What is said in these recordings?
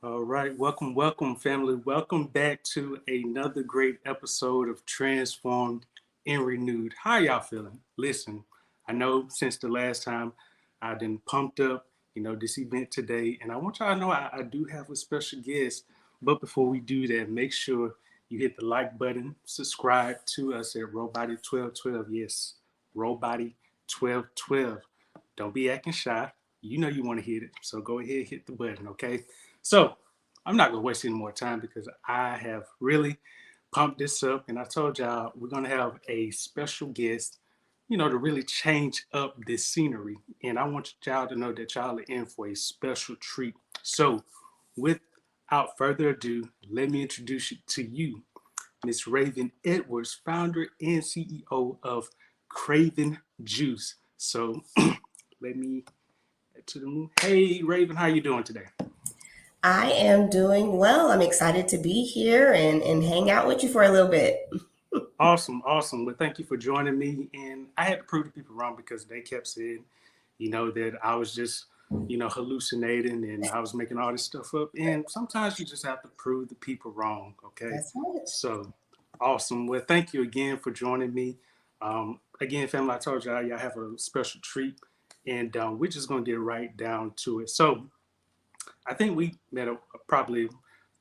All right, welcome, family. Welcome back to another great episode of Transformed and Renewed. How y'all feeling? Listen, I know since the last time I've been pumped up, this event today, and I want y'all to know I do have a special guest. But before we do that, make sure you hit the like button, subscribe to us at Robody 1212. Yes, Robody 1212. Don't be acting shy. You know you want to hit it, so go ahead, hit the button, okay? So I'm not gonna waste any more time because I have really pumped this up, and I told y'all we're gonna have a special guest, to really change up this scenery. And I want y'all to know that y'all are in for a special treat. So, without further ado, let me introduce you to you, Miss Raven Edwards, founder and CEO of Craven Juice. So, let me to the moon. Hey, Raven, how you doing today? I am doing well. I'm excited to be here and hang out with you for a little bit. Awesome, awesome. Well, thank you for joining me. And I had to prove the people wrong because they kept saying, that I was just, hallucinating and I was making all this stuff up. And sometimes you just have to prove the people wrong. Okay. That's right. So awesome. Well, thank you again for joining me. Again, family, I told y'all have a special treat, and we're just going to get right down to it. So I think we met probably a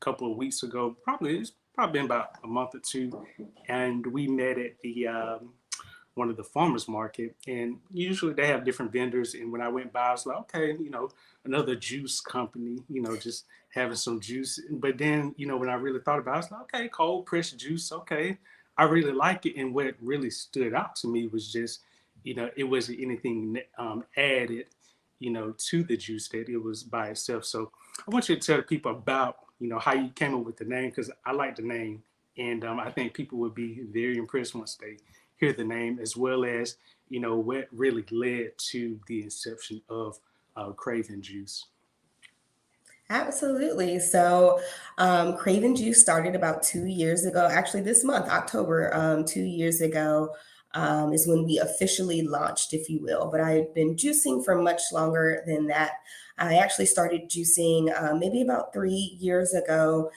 couple of weeks ago. It's probably been about a month or two, and we met at the one of the farmers market. And usually they have different vendors. And when I went by, I was like, okay, another juice company, just having some juice. But then, when I really thought about it, I was like, okay, cold pressed juice, okay, I really like it. And what really stood out to me was just, it wasn't anything added to the juice, that it was by itself. So I want you to tell the people about, how you came up with the name, because I like the name. And I think people would be very impressed once they hear the name, as well as, what really led to the inception of Craven Juice. Absolutely. So, Craven Juice started about 2 years ago. Actually, this month, October, 2 years ago, is when we officially launched, if you will. But I've been juicing for much longer than that. I actually started juicing maybe about 3 years ago,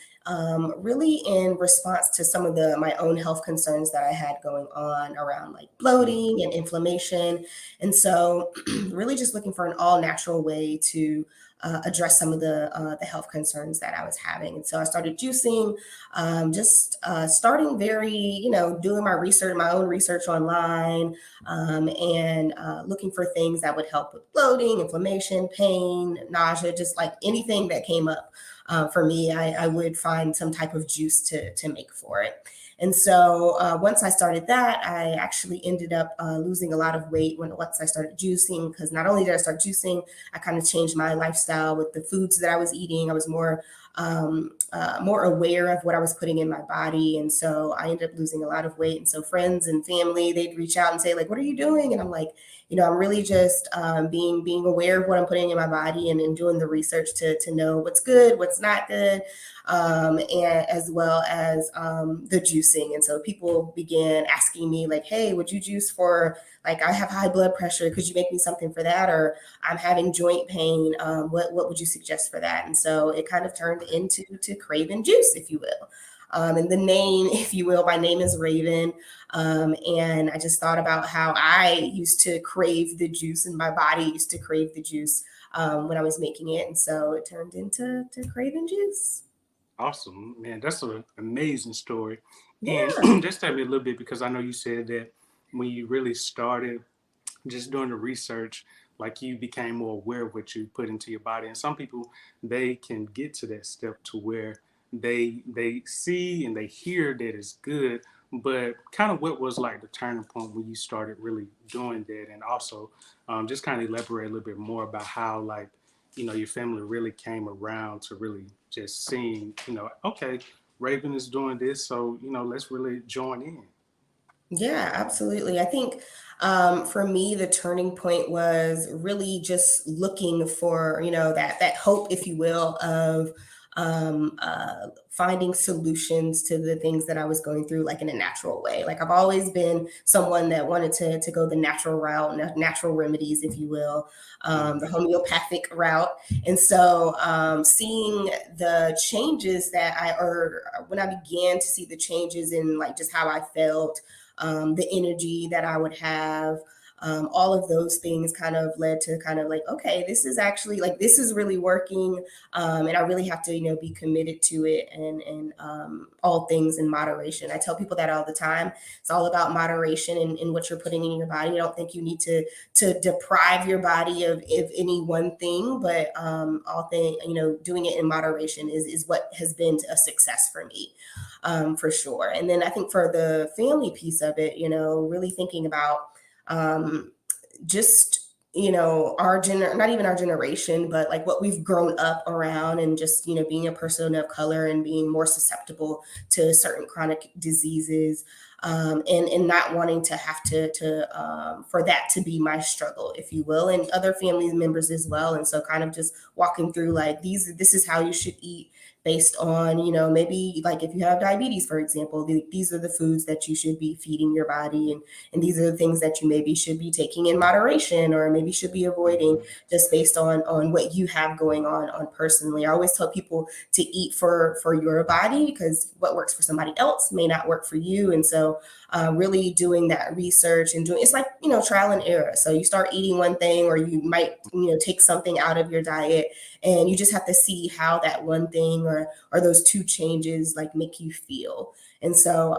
really in response to some of my own health concerns that I had going on around like bloating and inflammation. And so, really just looking for an all natural way to address some of the health concerns that I was having. And so I started juicing, just starting very, doing my research, my own research online, and looking for things that would help with bloating, inflammation, pain, nausea, just like anything that came up for me, I would find some type of juice to make for it. And so once I started that, I actually ended up losing a lot of weight once I started juicing, because not only did I start juicing, I kind of changed my lifestyle with the foods that I was eating. I was more aware of what I was putting in my body. And so I ended up losing a lot of weight. And so friends and family, they'd reach out and say, like, what are you doing? And I'm like, I'm really just being aware of what I'm putting in my body, and doing the research to know what's good, what's not good, and as well as the juicing. And so people began asking me like, hey, would you juice for, like, I have high blood pressure, could you make me something for that? Or I'm having joint pain, what would you suggest for that? And so it kind of turned into Craven Juice, if you will. And the name, if you will, my name is Raven. And I just thought about how I used to crave the juice, and my body used to crave the juice when I was making it. And so it turned into Craven Juice. Awesome, man. That's an amazing story. And Yeah. just tell me a little bit, because I know you said that when you really started just doing the research, like, you became more aware of what you put into your body. And some people, they can get to that step to where they see and they hear that it's good. But kind of what was like the turning point when you started really doing that? And also just kind of elaborate a little bit more about how, like, your family really came around to really just seeing, okay, Raven is doing this, so let's really join in. Yeah, absolutely. I think for me, the turning point was really just looking for, that hope, if you will, of finding solutions to the things that I was going through, like in a natural way. Like I've always been someone that wanted to go the natural route, natural remedies, if you will, the homeopathic route. And so seeing the changes or when I began to see the changes in like just how I felt, the energy that I would have, all of those things kind of led to kind of like, okay, this is actually like, this is really working. And I really have to, be committed to it, and all things in moderation. I tell people that all the time. It's all about moderation in what you're putting in your body. I don't think you need to deprive your body of any one thing, but all thing, doing it in moderation is what has been a success for me, for sure. And then I think for the family piece of it, really thinking about just not even our generation, but like what we've grown up around, and just being a person of color and being more susceptible to certain chronic diseases, and not wanting to have to for that to be my struggle, if you will, and other family members as well. And so kind of just walking through like this is how you should eat, based on, maybe like if you have diabetes, for example, these are the foods that you should be feeding your body, and these are the things that you maybe should be taking in moderation, or maybe should be avoiding, just based on what you have going on personally. I always tell people to eat for your body, because what works for somebody else may not work for you. And so really doing that research and doing, it's like, trial and error. So you start eating one thing, or you might, take something out of your diet, and you just have to see how that one thing or those two changes like make you feel. And so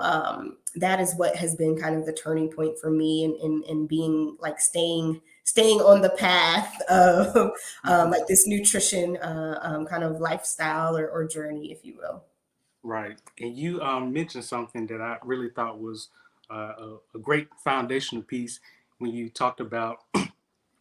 that is what has been kind of the turning point for me, in being like staying on the path of like this nutrition kind of lifestyle or journey, if you will. Right. And you mentioned something that I really thought was a great foundational piece when you talked about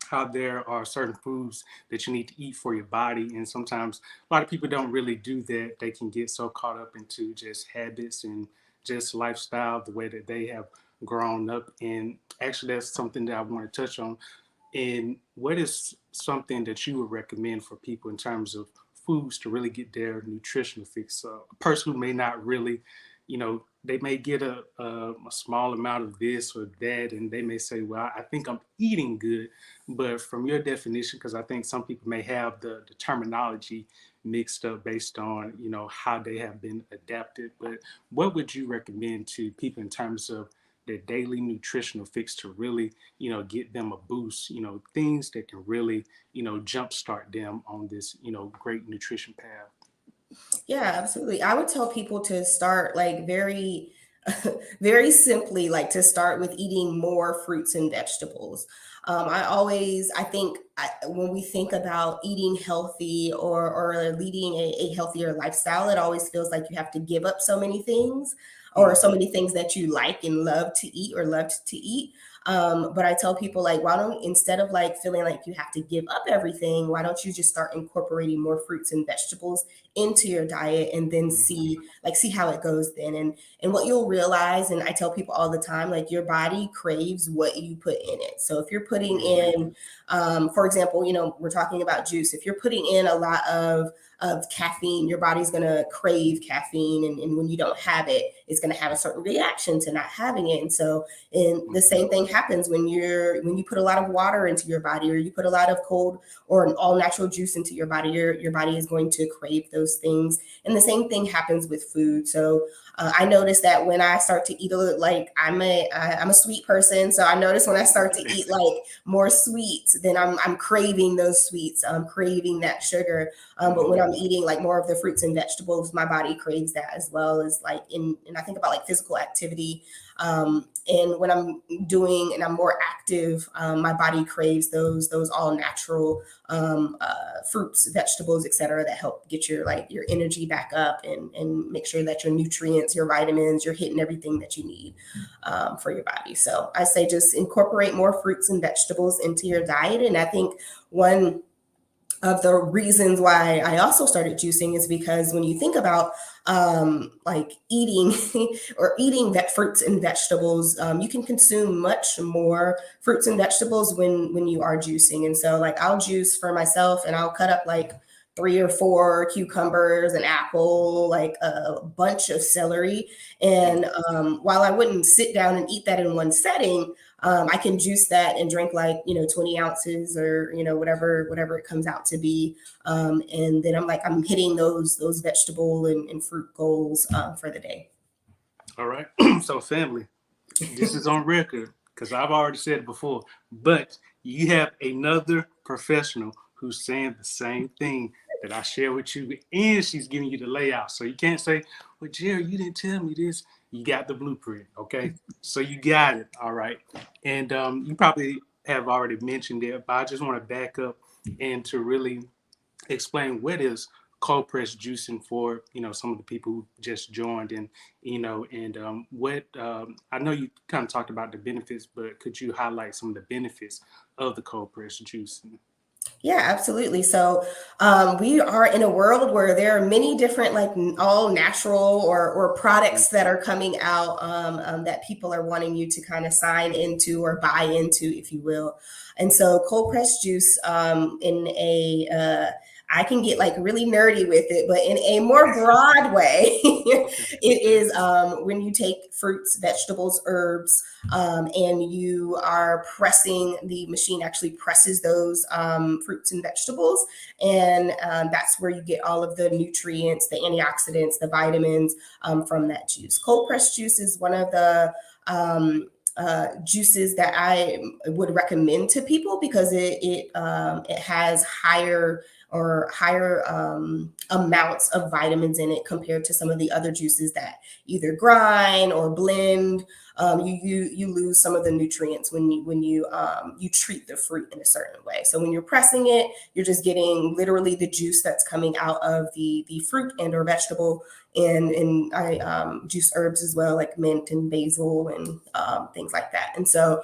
how there are certain foods that you need to eat for your body. And sometimes a lot of people don't really do that. They can get so caught up into just habits and just lifestyle, the way that they have grown up. And actually, that's something that I want to touch on. And what is something that you would recommend for people in terms of foods to really get their nutritional fix? So a person who may not really, they may get a small amount of this or that, and they may say, well, I think I'm eating good. But from your definition, because I think some people may have the terminology mixed up based on, how they have been adapted. But what would you recommend to people in terms of their daily nutritional fix to really, get them a boost, things that can really, jumpstart them on this, great nutrition path? Yeah, absolutely. I would tell people to start like very, very simply, like to start with eating more fruits and vegetables. I think when we think about eating healthy, or leading a healthier lifestyle, it always feels like you have to give up so many things, or so Mm-hmm. many things that you like and love to eat or loved to eat. But I tell people, like, why don't, instead of like feeling like you have to give up everything, why don't you just start incorporating more fruits and vegetables into your diet, and then Mm-hmm. see how it goes then. And what you'll realize, and I tell people all the time, like your body craves what you put in it. So if you're putting Mm-hmm. in, for example, we're talking about juice. If you're putting in a lot of caffeine, your body's going to crave caffeine, and when you don't have it, it's going to have a certain reaction to not having it. And so, and the Mm-hmm. same thing happens when you put a lot of water into your body, or you put a lot of cold or an all natural juice into your body. Your body is going to crave those things. And the same thing happens with food. So I notice that when I start to eat like I'm a sweet person. So I notice when I start to eat like more sweets, then I'm craving those sweets. I'm craving that sugar. But when I'm eating like more of the fruits and vegetables, my body craves that, as well as like and I think about like physical activity. And when I'm doing and I'm more active, my body craves those all natural fruits, vegetables, etc., that help get your energy back up, and make sure that your nutrients, your vitamins, you're hitting everything that you need for your body. So I say just incorporate more fruits and vegetables into your diet. And I think one of the reasons why I also started juicing is because when you think about like eating or eating that fruits and vegetables, you can consume much more fruits and vegetables when you are juicing. And so like I'll juice for myself, and I'll cut up like 3 or 4 cucumbers, an apple, like a bunch of celery. And while I wouldn't sit down and eat that in one setting, I can juice that and drink like, 20 ounces or, whatever it comes out to be. And then I'm hitting those vegetable and fruit goals for the day. All right. So, family, this is on record because I've already said it before, but you have another professional who's saying the same thing that I share with you, and she's giving you the layout. So you can't say, well, Jerry, you didn't tell me this. You got the blueprint, okay? So you got it, all right. And you probably have already mentioned it, but I just want to back up and to really explain what is cold pressed juicing for some of the people who just joined, and what I know you kind of talked about the benefits, but could you highlight some of the benefits of the cold pressed juicing? Yeah, absolutely. So we are in a world where there are many different, like all natural or products that are coming out that people are wanting you to kind of sign into or buy into, if you will. And so cold pressed juice in a I can get like really nerdy with it, but in a more broad way, Okay. it is when you take fruits, vegetables, herbs, and you are pressing, the machine actually presses those fruits and vegetables. And that's where you get all of the nutrients, the antioxidants, the vitamins from that juice. Cold pressed juice is one of the juices that I would recommend to people because it has higher amounts of vitamins in it compared to some of the other juices that either grind or blend. You lose some of the nutrients when you treat the fruit in a certain way. So when you're pressing it, you're just getting literally the juice that's coming out of the fruit and or vegetable. And I juice herbs as well, like mint and basil and things like that. And so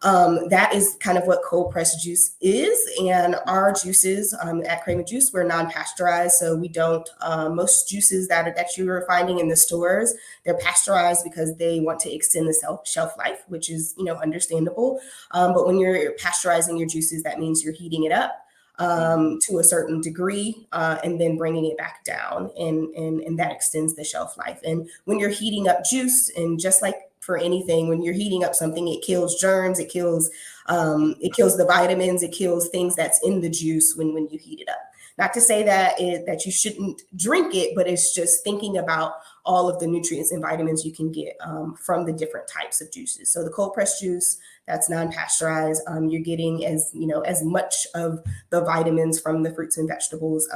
that is kind of what cold pressed juice is. And our juices at KravenJuice, we're non-pasteurized. So we don't, most juices that you are finding in the stores, they're pasteurized because they want to extend the shelf life, which is, understandable. But when you're pasteurizing your juices, that means you're heating it up to a certain degree and then bringing it back down. And that extends the shelf life. And when you're heating up juice, and just like for anything, when you're heating up something, it kills germs, it kills the vitamins, it kills things that's in the juice when you heat it up. Not to say that you shouldn't drink it, but it's just thinking about all of the nutrients and vitamins you can get from the different types of juices. So the cold pressed juice, that's non-pasteurized. You're getting as much of the vitamins from the fruits and vegetables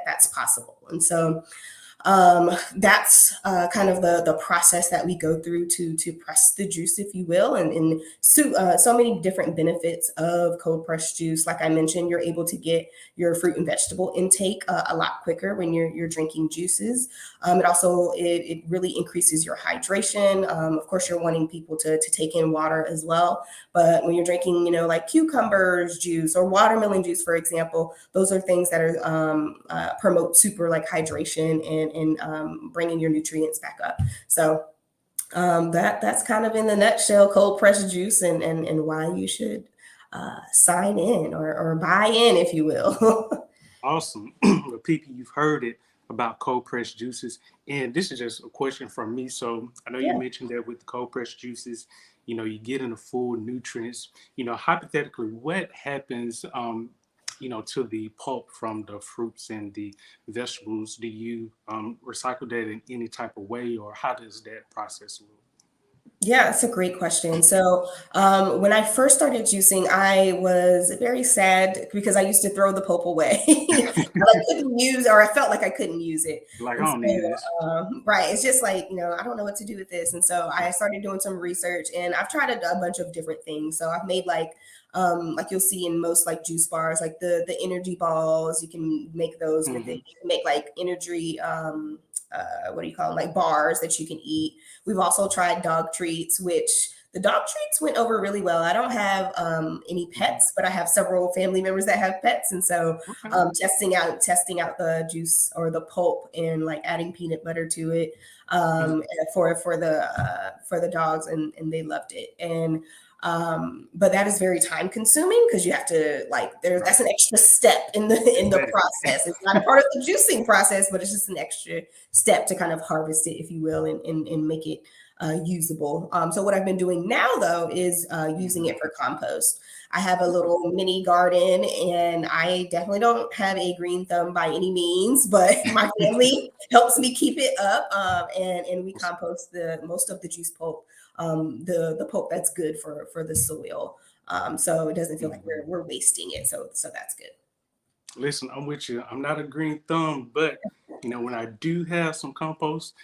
that's possible. And so that's kind of the process that we go through to press the juice, if you will, and so many different benefits of cold pressed juice. Like I mentioned, you're able to get your fruit and vegetable intake a lot quicker when you're drinking juices. It also it really increases your hydration. Of course, you're wanting people to take in water as well, but when you're drinking, like cucumbers juice or watermelon juice, for example, those are things that are promote super like hydration and bringing your nutrients back up. So that's kind of in the nutshell cold pressed juice and why you should sign in or buy in, if you will. Awesome. Well, people, you've heard it about cold pressed juices. And this is just a question from me. So I know you Yeah. mentioned that with the cold pressed juices, you get in the full nutrients. Hypothetically, what happens, to the pulp from the fruits and the vegetables? Do you recycle that in any type of way, or how does that process look? Yeah, it's a great question. So, when I first started juicing, I was very sad because I used to throw the pulp away. I couldn't use, or I felt like I couldn't use it. Like, I And don't need this. so, right, it's just like, I don't know what to do with this. And so I started doing some research and I've tried a bunch of different things. So I've made like you'll see in most like juice bars, like the energy balls, you can make those with it. Hmm. You can make like energy, what do you call them? Like bars that you can eat. We've also tried dog treats, which the dog treats went over really well. I don't have any Hmm. pets, but I have several family members that have pets, and so Okay. testing out the juice or the pulp and like adding peanut butter to it Mhm. for the dogs, and they loved it. And But that is very time consuming because you have to that's an extra step in the Exactly. process. It's not a part of the juicing process, but it's just an extra step to kind of harvest it, if you will, and make it usable. So what I've been doing now though is using it for compost. I have a little mini garden, and I definitely don't have a green thumb by any means, but my family helps me keep it up, and we compost the most of the juice pulp, the pulp that's good for the soil, so it doesn't feel like Mhm. we're wasting it. So that's good. Listen, I'm with you. I'm not a green thumb, but when I do have some compost,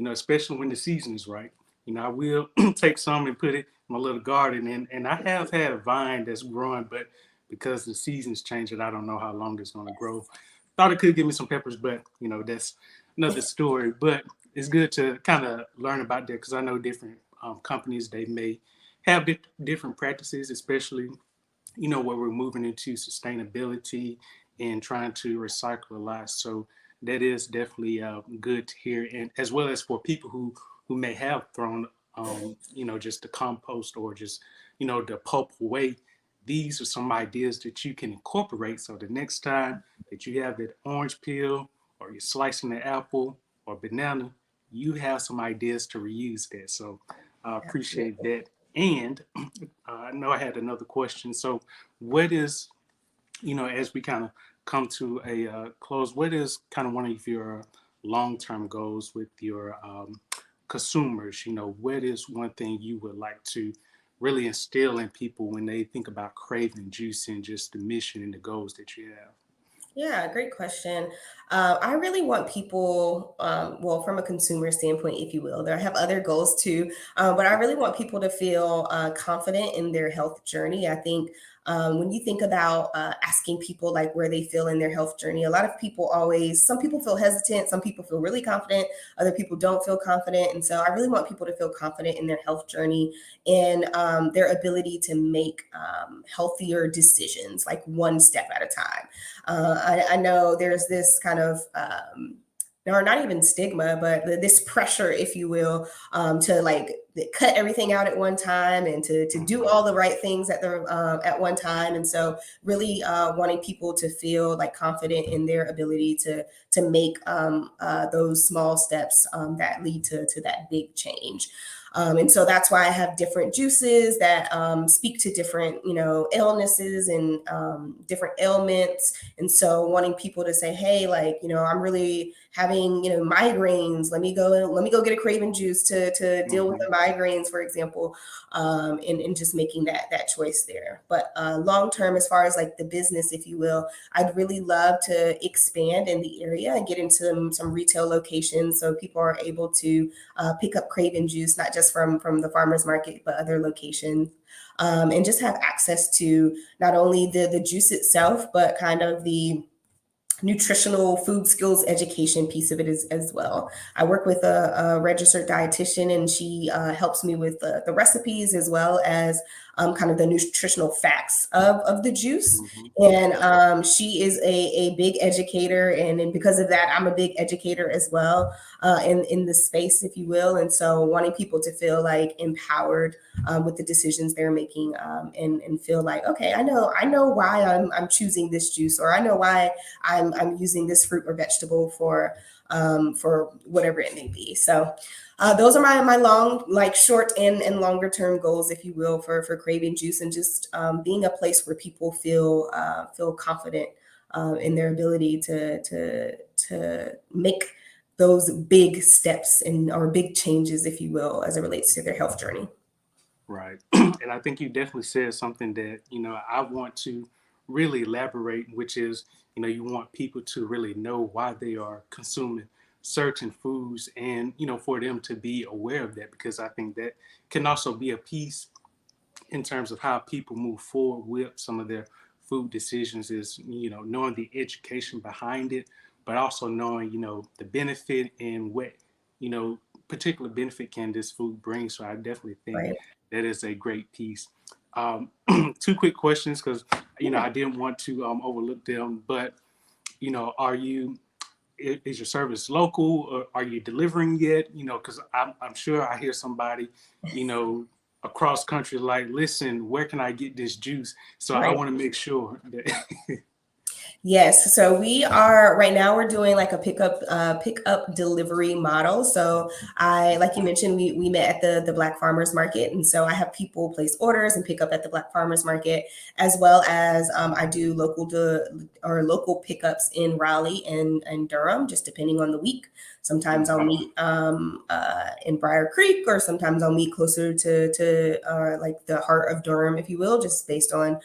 especially when the season is right, I will take some and put it in my little garden. And I have had a vine that's growing, but because the season's changing, I don't know how long it's going to grow. Thought it could give me some peppers, but that's another story. But it's good to kind of learn about that because I know different companies, they may have different practices, especially where we're moving into sustainability and trying to recycle a lot. So that is definitely good to hear, and as well as for people who may have thrown, just the compost or just the pulp away. These are some ideas that you can incorporate. So the next time that you have that orange peel or you're slicing the apple or banana, you have some ideas to reuse that. So I appreciate Absolutely. that. And I know I had another question. So, what is, as we kind of come to a close, what is kind of one of your long term goals with your consumers? What is one thing you would like to really instill in people when they think about craving juice and just the mission and the goals that you have? Yeah, great question. I really want people, well, from a consumer standpoint, if you will, there I have other goals too, but I really want people to feel confident in their health journey. I think when you think about asking people like where they feel in their health journey, a lot of people some people feel hesitant, some people feel really confident, other people don't feel confident. And so I really want people to feel confident in their health journey and their ability to make healthier decisions, like one step at a time. I know there's this kind of or not even stigma, but this pressure, if you will, to like cut everything out at one time and to do Mhm. all the right things at one time. And so, really wanting people to feel like confident in their ability to make those small steps that lead to that big change. And so that's why I have different juices that speak to different, illnesses and different ailments. And so wanting people to say, hey, like, I'm really having, migraines. Let me go get a Craven juice to deal with Mhm. the migraines, for example, and just making that choice there. But long term, as far as like the business, if you will, I'd really love to expand in the area and get into some retail locations so people are able to pick up Craven juice, not just from the farmers market, but other locations. And just have access to not only the juice itself, but kind of the nutritional food skills education piece of it as well. I work with a registered dietitian, and she helps me with the recipes as well as kind of the nutritional facts of the juice. Mhm. And she is a big educator, and because of that, I'm a big educator as well in the space, if you will. And so, wanting people to feel like empowered with the decisions they're making, and feel like, okay, I know why I'm choosing this juice, or I know why I'm using this fruit or vegetable for whatever it may be. So those are my long, like short and longer term goals, if you will, for Craving Juice, and just being a place where people feel confident in their ability to make those big steps and or big changes, if you will, as it relates to their health journey. Right. And I think you definitely said something that, I want to really elaborate, which is, you want people to really know why they are consuming certain foods and, for them to be aware of that, because I think that can also be a piece in terms of how people move forward with some of their food decisions is, knowing the education behind it, but also knowing, the benefit and what, you know, particular benefit can this food bring. So I definitely think Right. that is a great piece. Um, two quick questions because, Yeah. I didn't want to overlook them, but, are you, is your service local or are you delivering yet? Because I'm sure I hear somebody, you know, across country, like, listen, where can I get this juice? So I Right. want to make sure that Yes. So we are right now we're doing like a pickup delivery model. So like you mentioned, we met at the Black Farmers Market. And so I have people place orders and pick up at the Black Farmers Market, as well as I do local pickups in Raleigh and Durham, just depending on the week. Sometimes I'll meet in Briar Creek, or sometimes I'll meet closer to like the heart of Durham, if you will, just based on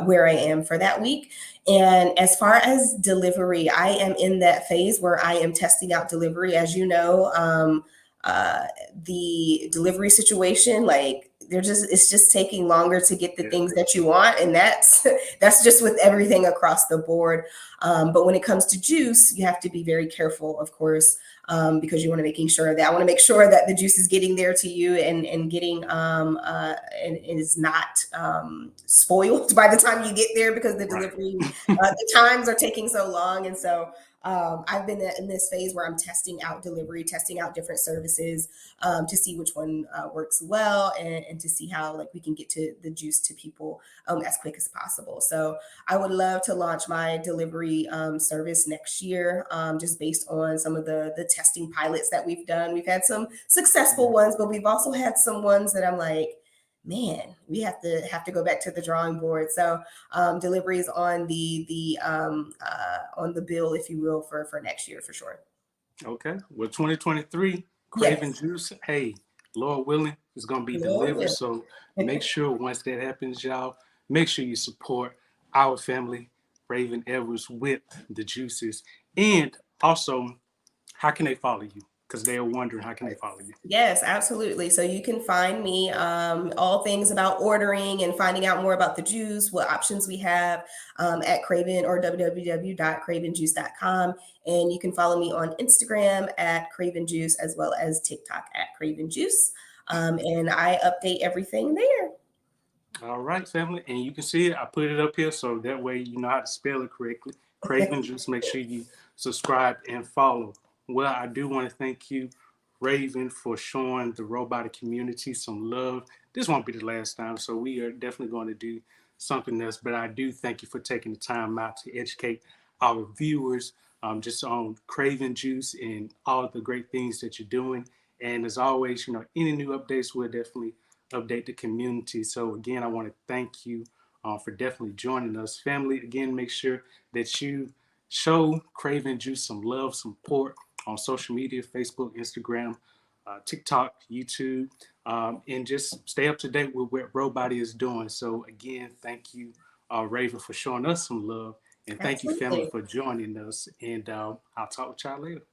where I am for that week. And as far as delivery, I am in that phase where I am testing out delivery. As you know, the delivery situation, like it's just taking longer to get the yeah, things that you want, and that's just with everything across the board. But when it comes to juice, you have to be very careful, of course, because you want to making sure that I want to make sure that the juice is getting there to you and getting and is not spoiled by the time you get there, because the right. delivery the times are taking so long. And so I've been in this phase where I'm testing out delivery, testing out different services to see which one works well, and to see how like we can get to the juice to people as quick as possible. So I would love to launch my delivery service next year, just based on some of the testing pilots that we've done. We've had some successful ones, but we've also had some ones that I'm like, man, we have to go back to the drawing board. So deliveries on the bill, if you will, for next year for sure. Okay. Well, 2023, Craven Yes, Juice, hey, Lord willing, is going to be Lord delivered. will. So make sure once that happens, y'all, make sure you support our family, Raven Edwards, with the juices. And also, how can they follow you? Because they're wondering, how can they follow you? Yes, absolutely. So you can find me all things about ordering and finding out more about the juice, what options we have at Craven, or www.cravenjuice.com. And you can follow me on Instagram at CravenJuice, as well as TikTok at CravenJuice. And I update everything there. All right, family. And you can see it. I put it up here so that way you know how to spell it correctly. Craven Juice. Make sure you subscribe and follow. Well, I do want to thank you, Raven, for showing the robotic community some love. This won't be the last time, so we are definitely going to do something else. But I do thank you for taking the time out to educate our viewers just on Craven Juice and all the great things that you're doing. And as always, you know, any new updates, we'll definitely update the community. So again, I want to thank you for definitely joining us. Family, again, make sure that you show Craven Juice some love, some support on social media, Facebook, Instagram, TikTok, YouTube, and just stay up to date with what Robody is doing. So again, thank you, Raven, for showing us some love. And thank you, family, Absolutely. for joining us. And I'll talk with y'all later.